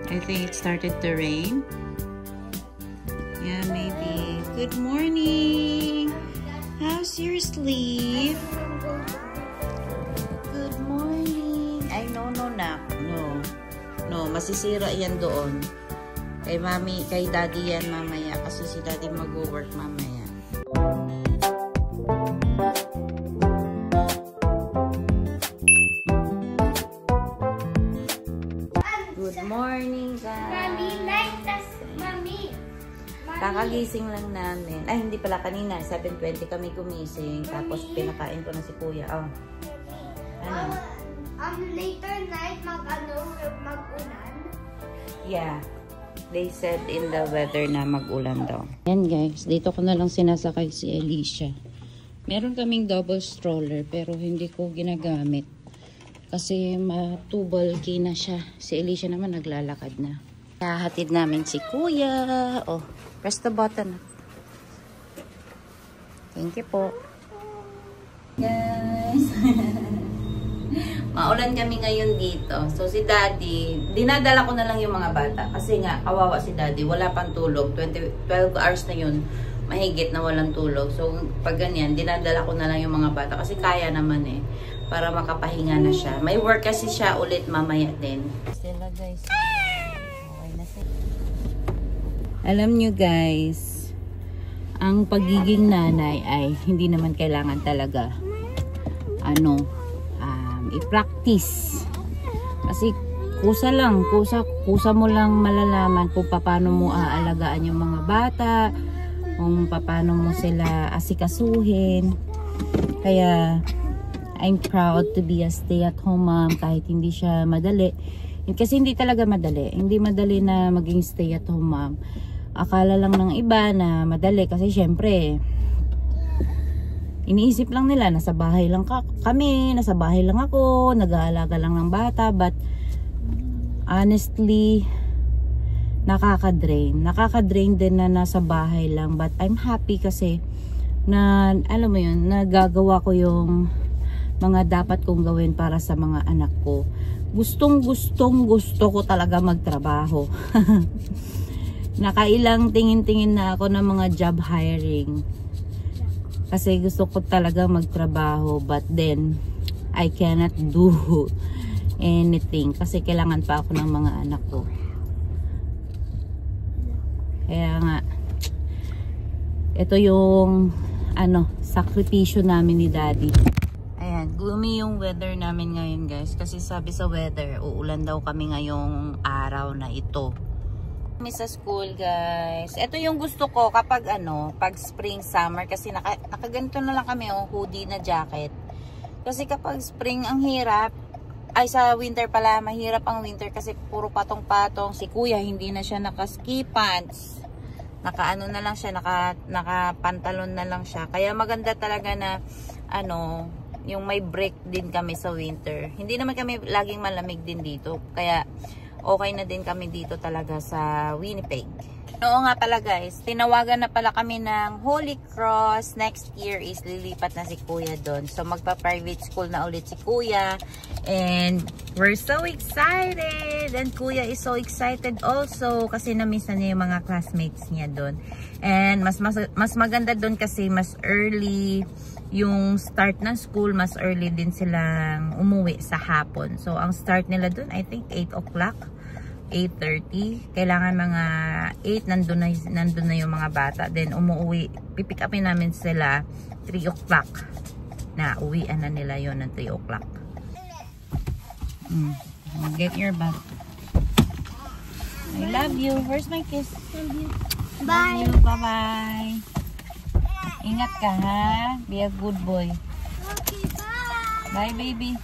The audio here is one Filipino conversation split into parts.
I think it started to rain. Yeah, maybe. Good morning. How's your sleep? Good morning. Ay, no, nak. No, masisira yan doon. Kay mami, kay daddy yan mamaya. Kasi si daddy mag-work mamaya. Good morning, guys. Mami. Kakagising lang namin. Ay, hindi pala kanina. 7:20 kami gumising. Tapos pinakain ko na si kuya. Oh. Ano? Later night, mag-ulan? Yeah. They said in the weather na mag-ulan daw. Yan guys, dito ko na lang sinasakay si Alicia. Meron kaming double stroller pero hindi ko ginagamit. Kasi matubal-key na siya. Si Alicia naman naglalakad na. Hahatid namin si kuya. Oh, press the button. Thank you po. Guys. Maulan kami ngayon dito. So si daddy, dinadala ko na lang yung mga bata. Kasi nga, kawawa si daddy. Wala pang tulog. 12 hours na yun. Mahigit na walang tulog. So pag ganyan, dinadala ko na lang yung mga bata. Kasi kaya naman eh. Para makapahinga na siya. May work kasi siya ulit mamaya din. Sila guys. Okay na sila. Alam nyo guys, ang pagiging nanay ay hindi naman kailangan talaga i-practice. Kasi kusa mo lang malalaman kung paano mo aalagaan yung mga bata, kung paano mo sila asikasuhin. Kaya I'm proud to be a stay-at-home mom kahit hindi siya madali. Kasi hindi talaga madali. Hindi madali na maging stay-at-home mom. Akala lang ng iba na madali kasi syempre iniisip lang nila nasa bahay lang kami, nasa bahay lang ako, nag-aalaga lang ng bata. But honestly, nakaka-drain din na nasa bahay lang. But I'm happy kasi na alam mo yun, nagagawa ko yung mga dapat kong gawin para sa mga anak ko. Gusto ko talaga magtrabaho. Nakailang tingin-tingin na ako ng mga job hiring. Kasi gusto ko talaga magtrabaho. But then, I cannot do anything. Kasi kailangan pa ako ng mga anak ko. Kaya nga, ito yung sakripisyo namin ni daddy. Ayan, gloomy yung weather namin ngayon guys. Kasi sabi sa weather, uulan daw kami ngayong araw na ito. Kami sa school guys. Ito yung gusto ko kapag pag spring, summer. Kasi nakaganito na lang kami, hoodie na jacket. Kasi kapag spring, ang hirap. Ay, sa winter pala, mahirap ang winter kasi puro patong-patong. Si kuya, hindi na siya naka-ski pants. Naka na lang siya, naka-pantalon na lang siya. Kaya maganda talaga na, yung may break din kami sa winter. Hindi naman kami laging malamig din dito. Kaya, okay na din kami dito talaga sa Winnipeg. Oo nga pala guys, tinawagan na pala kami ng Holy Cross. Next year is lilipat na si kuya doon. So magpa-private school na ulit si kuya. And we're so excited. And kuya is so excited also kasi na-miss na niya yung mga classmates niya doon. And mas maganda doon kasi mas early yung start ng school. Mas early din silang umuwi sa hapon. So ang start nila doon I think 8 o'clock. 8:30. Kailangan mga 8 nandun na yung mga bata. Then umuwi, pipick upin namin sila 3 o'clock. Na uwian na nila yon ng 3 o'clock. Get your bag. I love you. Where's my kiss? Love you. Bye. Bye-bye. Ingat ka ha. Be a good boy. Okay, bye. Bye baby.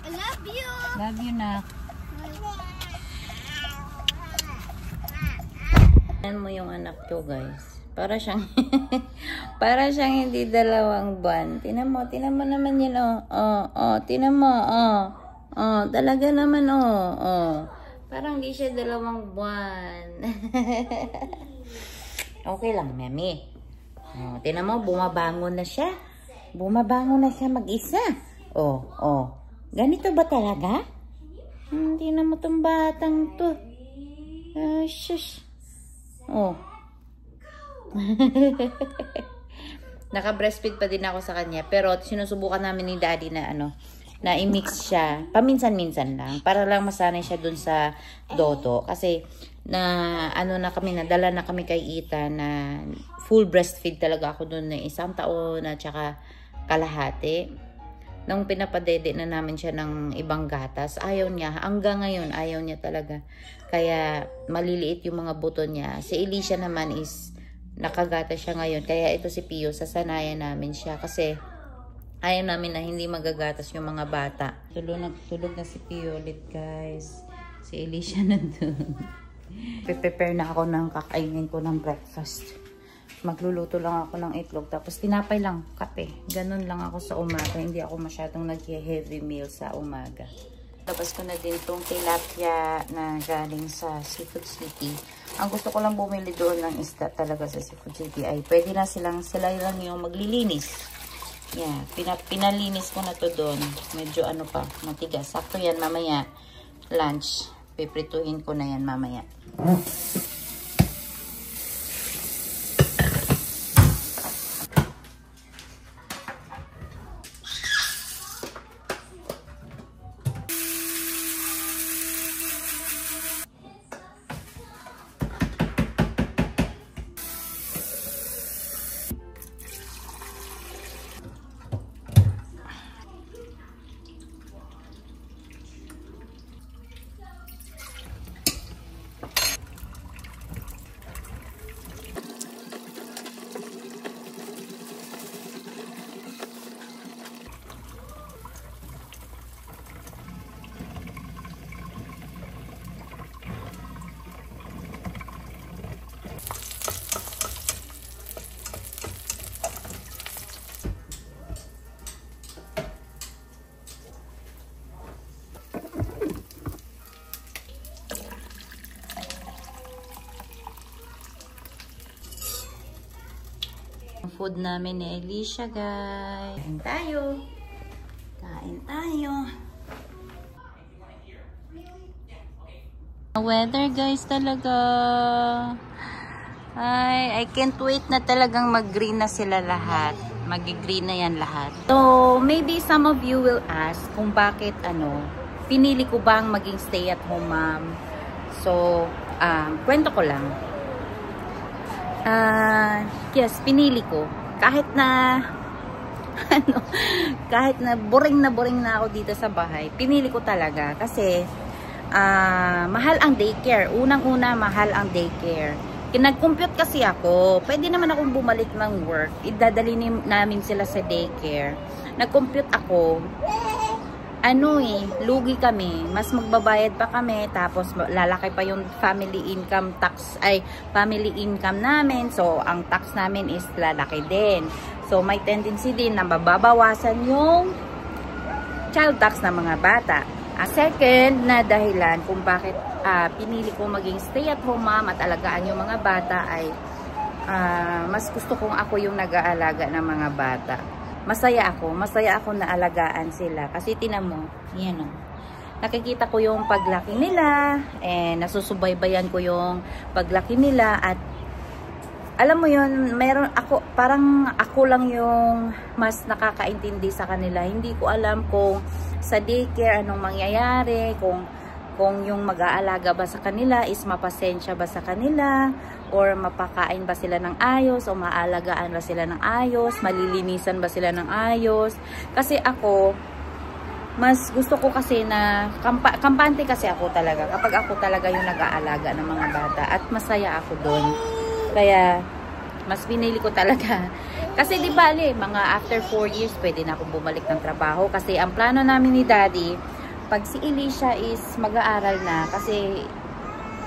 I love you. Love you nak. Tignan mo yung anak ko guys. Para siyang para siyang hindi 2 buwan. Tingnan mo naman yun tingnan mo talaga naman parang hindi siya 2 buwan. Okay lang mami. Tingnan mo bumabangon na siya. Mag-isa. Ganito ba talaga? Tingnan mo tong batang to. Shush. Oh. Naka-breastfeed pa din ako sa kanya. Pero sinusubukan namin ni Daddy na na i-mix siya. Paminsan-minsan lang. Para lang masanay siya dun sa Dodo. Kasi nadala na kami kay Ita na full breastfeed talaga ako dun na 1 taon at saka kalahati. Nung pinapadede na namin siya ng ibang gatas, ayaw niya. Hanggang ngayon, ayaw niya talaga. Kaya maliliit yung mga buto niya. Si Alicia naman is nakagatas siya ngayon. Kaya ito si Pio, sasanayan namin siya. Kasi ayaw namin na hindi magagatas yung mga bata. Tulog na si Pio ulit, guys. Si Alicia nandun. Prepare na ako ng kakainin ko ng breakfast. Magluluto lang ako ng itlog. Tapos tinapay lang, kape. Ganun lang ako sa umaga. Hindi ako masyadong nag-heavy meal sa umaga. Tapos ko na din itong tilapia na galing sa Seafood City. Ang gusto ko lang bumili doon ng isda talaga sa Seafood City ay pwede na sila lang yung maglilinis. Yeah, pinalinis ko na to doon. Medyo pa, matigas. Sakto yan mamaya. Lunch. Piprituhin ko na yan mamaya. Food namin ni Alicia, guys. Kain tayo. Kain tayo. Weather, guys, talaga. Ay, I can't wait na talagang mag-green na sila lahat. Mag-green na yan lahat. So, maybe some of you will ask kung bakit, pinili ko bang maging stay-at-home mom. So, kwento ko lang. Yes, pinili ko. Kahit na kahit na boring na ako dito sa bahay, pinili ko talaga kasi mahal ang daycare. Unang-una, mahal ang daycare. Nag-compute kasi ako. Pwede naman akong bumalik ng work. Idadali namin sila sa daycare. Nag-compute ako. Lugi kami. Mas magbabayad pa kami. Tapos lalaki pa yung family income tax, family income namin. So, ang tax namin is lalaki din. So, may tendency din na mababawasan yung child tax ng mga bata. Second na dahilan kung bakit pinili ko maging stay-at-home mom at alagaan yung mga bata ay mas gusto kong ako yung nag-aalaga ng mga bata. Masaya ako na alagaan sila. Kasi tinan mo, yan o. Nakikita ko yung paglaki nila, nasusubaybayan ko yung paglaki nila at alam mo yun, parang ako lang yung mas nakakaintindi sa kanila. Hindi ko alam kung sa daycare anong mangyayari, kung yung mag-aalaga ba sa kanila is mapasensya ba sa kanila, or mapakain ba sila ng ayos, o maalagaan ba sila ng ayos, malilinisan ba sila ng ayos. Kasi ako, mas gusto ko kasi na, kampante kasi ako talaga, kapag ako talaga yung nag-aalaga ng mga bata, at masaya ako doon. Kaya, mas pinili ko talaga. Kasi di bale, mga after 4 years, pwede na akong bumalik ng trabaho. Kasi ang plano namin ni Daddy, pag si Alicia is mag-aaral na, kasi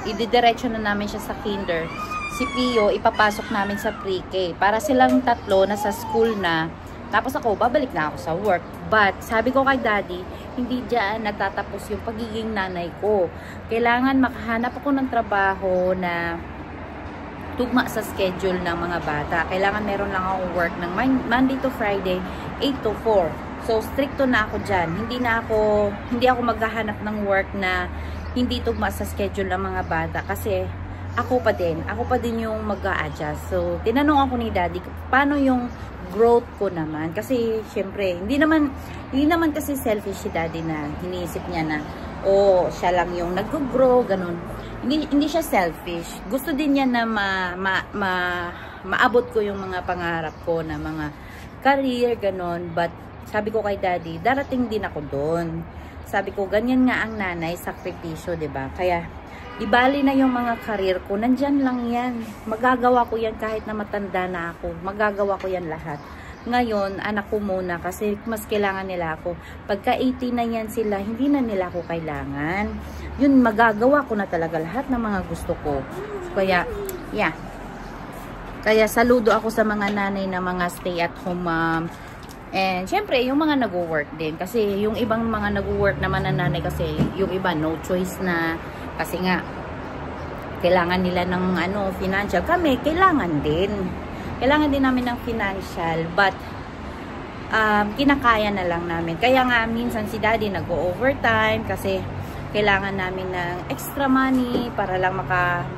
ididiretso na namin siya sa kinder, si Pio ipapasok namin sa pre-K para silang tatlo na sa school na, tapos ako babalik na ako sa work. But sabi ko kay Daddy, hindi diyan natatapos yung pagiging nanay ko. Kailangan makahanap ako ng trabaho na tugma sa schedule ng mga bata. Kailangan meron lang akong work ng Monday to Friday 8 to 4. So, stricto na ako dyan. Hindi ako maghahanap ng work na hindi tugma sa schedule ng mga bata kasi ako pa din yung mag-a-adjust. So, tinanong ako ni Daddy, paano yung growth ko naman? Kasi, syempre, hindi naman kasi selfish si Daddy na iniisip niya na, siya lang yung nag-grow, ganun. Hindi siya selfish. Gusto din niya na maabot ko yung mga pangarap ko na mga career, ganun. But, sabi ko kay Daddy, darating din ako doon. Sabi ko, ganyan nga ang nanay, sakripisyo, 'di ba? Kaya, di bali na yung mga career ko, nandyan lang yan. Magagawa ko yan kahit na matanda na ako. Magagawa ko yan lahat. Ngayon, anak ko muna kasi mas kailangan nila ako. Pagka 18 na yan sila, hindi na nila ako kailangan. Yun, magagawa ko na talaga lahat ng mga gusto ko. Kaya, yeah. Kaya saludo ako sa mga nanay na mga stay-at-home mom. And, syempre, yung mga nag-work din. Kasi, yung ibang mga nag-work naman na nanay kasi, yung iba, no choice na. Kasi nga, kailangan nila ng financial. Kami, kailangan din. Kailangan din namin ng financial. But, kinakaya na lang namin. Kaya nga, minsan si Daddy nag-overtime kasi kailangan namin ng extra money para lang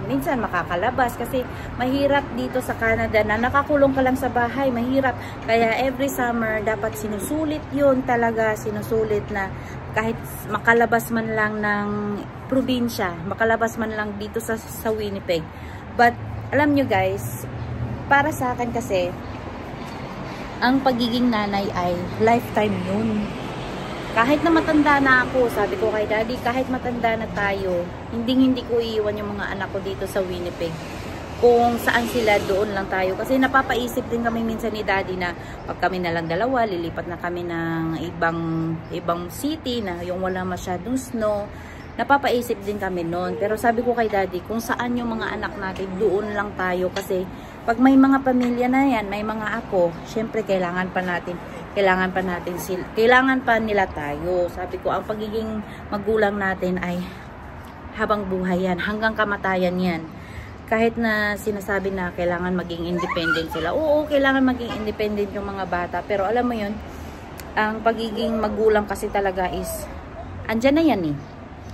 minsan makakalabas. Kasi mahirap dito sa Canada na nakakulong ka lang sa bahay. Mahirap. Kaya every summer, dapat sinusulit yun talaga. Sinusulit na kahit makalabas man lang ng probinsya, makalabas man lang dito sa Winnipeg. But, alam nyo guys, para sa akin kasi, ang pagiging nanay ay lifetime yun. Kahit na matanda na ako, sabi ko kay Daddy, kahit matanda na tayo, hindi ko iiwan yung mga anak ko dito sa Winnipeg. Kung saan sila, doon lang tayo. Kasi napapaisip din kami minsan ni Daddy na pag kami na lang dalawa, lilipat na kami ng ibang city na yung wala masyadong snow. Napapaisip din kami noon. Pero sabi ko kay Daddy, kung saan yung mga anak natin, doon lang tayo. Kasi pag may mga pamilya na yan, may mga apo, syempre kailangan pa nila tayo. Sabi ko, ang pagiging magulang natin ay habang buhay yan, hanggang kamatayan yan. Kahit na sinasabi na kailangan maging independent sila. Oo, kailangan maging independent yung mga bata. Pero alam mo yun, ang pagiging magulang kasi talaga is, andyan na yan eh.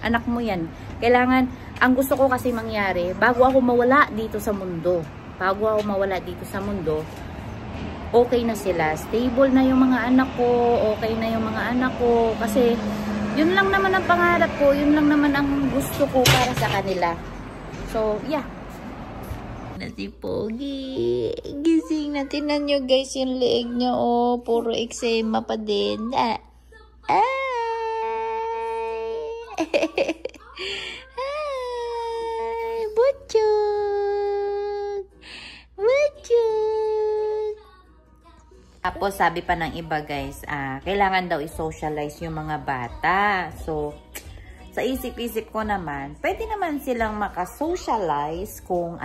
Anak mo yan. Kailangan, ang gusto ko kasi mangyari, bago ako mawala dito sa mundo, okay na sila. Stable na yung mga anak ko, kasi yun lang naman ang pangarap ko, yun lang naman ang gusto ko para sa kanila. So, yeah. Na si Pogi. Gising na. Tinan nyo guys yung leeg nyo. Puro eczema pa din. Butchog. Tapos sabi pa ng iba guys, kailangan daw i-socialize yung mga bata. So, sa isip-isip ko naman, pwede naman silang maka-socialize kung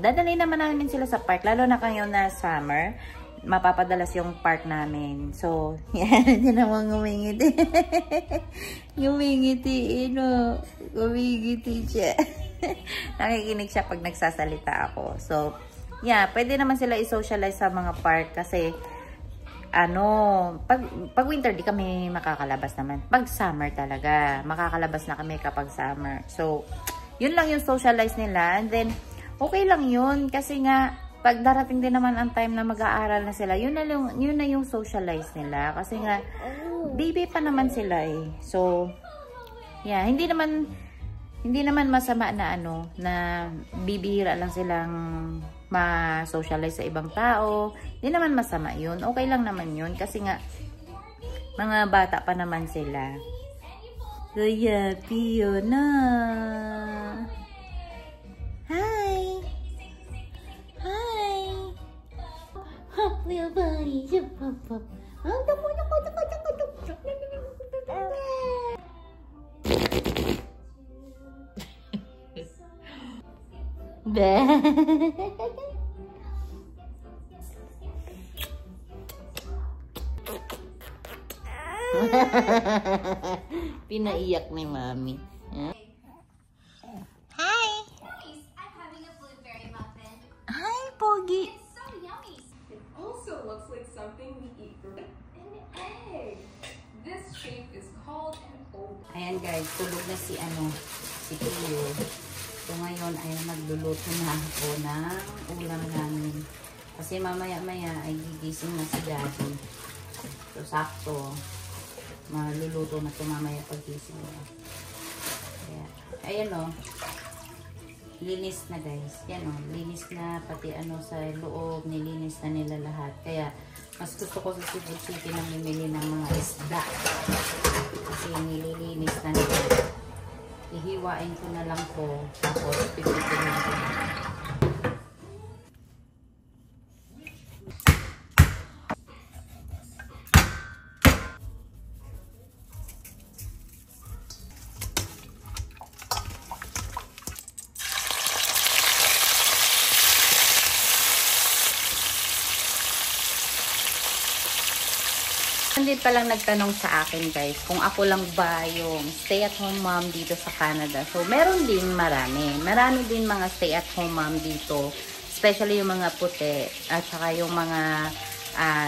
dadalhin naman namin sila sa park, lalo na kayo na summer, mapapadalas yung park namin. So, yan, hindi naman ngumingiti. Ngumingiti siya. Nakikinig siya pag nagsasalita ako. So, yeah, pwede naman sila i-socialize sa mga park kasi, pag winter di kami makakalabas naman. Pag summer talaga, makakalabas na kami kapag summer. So, yun lang yung socialize nila. And then, okay lang yun. Kasi nga, pag darating din naman ang time na mag-aaral na sila, yun na yung socialize nila. Kasi nga, baby pa naman sila eh. So, yeah, hindi naman masama na na bibihira lang silang ma-socialize sa ibang tao. Hindi naman masama yun. Okay lang naman yun. Kasi nga, mga bata pa naman sila. Kaya, Fiona. Hi! Hi! Ha! Kuya Bari! Ang damo na ko! Pinaiyak ni Mami. Hi! I'm having a blueberry muffin. Hi, Pogi! It's so yummy. It also looks like something we eat for an egg. This shape is called an oval. Ayan guys, tulog na si si Pio. So ngayon ay magluluto na ako ng ulam namin. Kasi mamaya-maya ay gigising na si Daddy. So sakto, maluluto na ito mamaya paggising niya. Kaya, ayan o. Linis na guys. Yan o. Linis na pati ano sa loob. Nilinis na nila lahat. Kaya mas gusto ko sa Cebu City na mimili ng mga isda. Kasi nililinis na nila. Ihiwain ko na lang po. Tapos pipitin na ko. Hindi pa lang nagtanong sa akin guys kung ako lang ba yung stay-at-home mom dito sa Canada. So meron din marami. Marami din mga stay-at-home mom dito. Especially yung mga puti at saka yung mga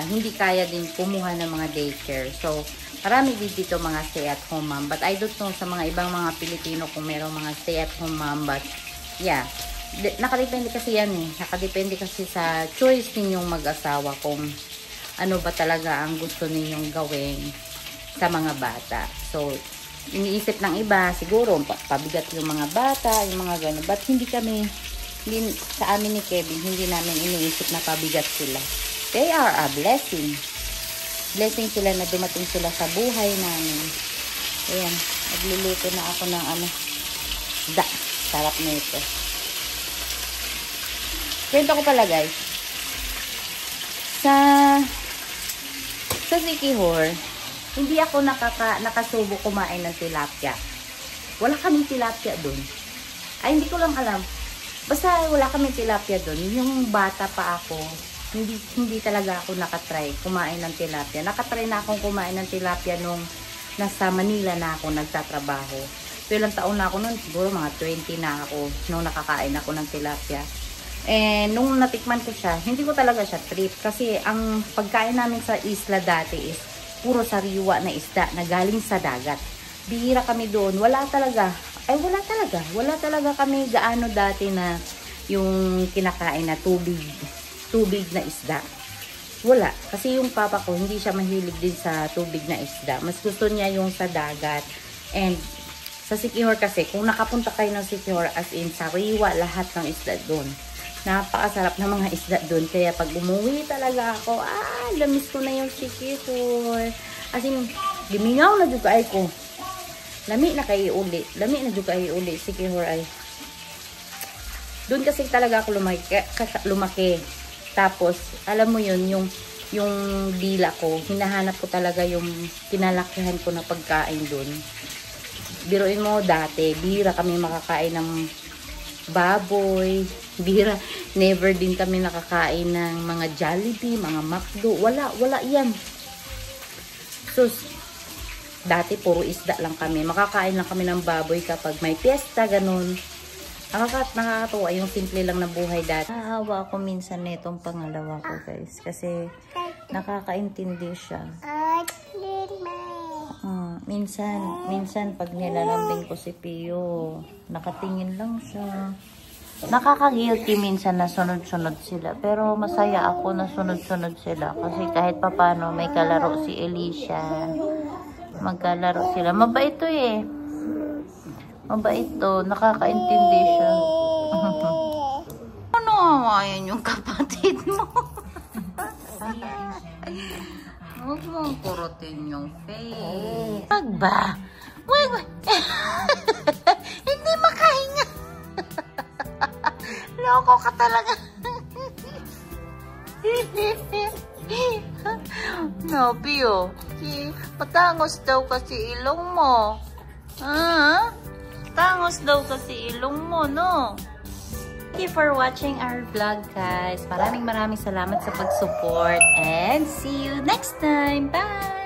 hindi kaya din kumuha ng mga daycare. So marami din dito mga stay-at-home mom. But I don't know sa mga ibang mga Pilipino kung meron mga stay-at-home mom. But yeah, nakadepende kasi yan eh. Nakadepende kasi sa choice ninyong mag-asawa kung ano ba talaga ang gusto ninyong gawin sa mga bata. So, iniisip ng iba, siguro, pabigat yung mga bata, yung mga gano'n. But hindi kami, sa amin ni Kevin, hindi namin iniisip na pabigat sila. They are a blessing. Blessing sila na dumating sila sa buhay namin. Ayan, nagluluto na ako ng ano, sarap na ito. Kwento ko pala guys, sa Siquijor, hindi ako nakasubo kumain ng tilapia. Wala kaming tilapia doon. Ay, hindi ko lang alam. Basta wala kaming tilapia doon. Yung bata pa ako, hindi talaga ako nakatry kumain ng tilapia. Nakatry na akong kumain ng tilapia nung nasa Manila na ako nagtatrabaho. So, ilang taon na ako noon, siguro mga 20 na ako nung nakakain ako ng tilapia. Eh, nung natikman ko siya, hindi ko talaga siya trip. Kasi ang pagkain namin sa isla dati is puro sariwa na isda na galing sa dagat. Bihira kami doon. Wala talaga. Ay, wala talaga. Wala talaga kami gaano dati na yung kinakain na tubig na isda. Wala. Kasi yung papa ko, hindi siya mahilig din sa tubig na isda. Mas gusto niya yung sa dagat. And sa Siquijor kasi, kung nakapunta kayo ng Siquijor, as in, sariwa lahat ng isda doon. Napakasarap ng mga isda doon. Kaya pag umuwi talaga ako, lamis ko na yung Siquijor. As in, gimingaw na juga ay ko. Lami na kayo uli. Lami na juga ay uli. Siquijor ay. Doon kasi talaga ako lumaki. Tapos, alam mo yun, yung dila ko, hinahanap ko talaga yung kinalakihan ko na pagkain doon. Biruin mo dati, bihira kami makakain ng baboy, bihira, never din kami nakakain ng mga Jollibee, mga McDo, wala yan. So, dati puro isda lang kami, makakain lang kami ng baboy kapag may piyesta, ganun. Nakakatuwa yung simple lang na buhay dati. Nahawa ako minsan netong pangalawa ko guys, kasi nakakaintindi siya. Minsan pag nilalambing ko si Pio, nakatingin lang siya. Nakaka-guilty minsan na sunod-sunod sila. Pero masaya ako na sunod-sunod sila. Kasi kahit papano may kalaro si Alicia. Magkalaro sila. Mabait to eh. Mabait to. Nakakaintindi siya. Ano ayan yung kapatid mo? Huwag mong kurutin yung face. Wag ba? Wag. Hindi makahinga. Loko ka talaga. No, Pio. Patangos daw kasi ilong mo. Tangos daw kasi ilong mo, no? Thank you for watching our vlog, guys. Maraming salamat sa pag-support. And see you next time. Bye!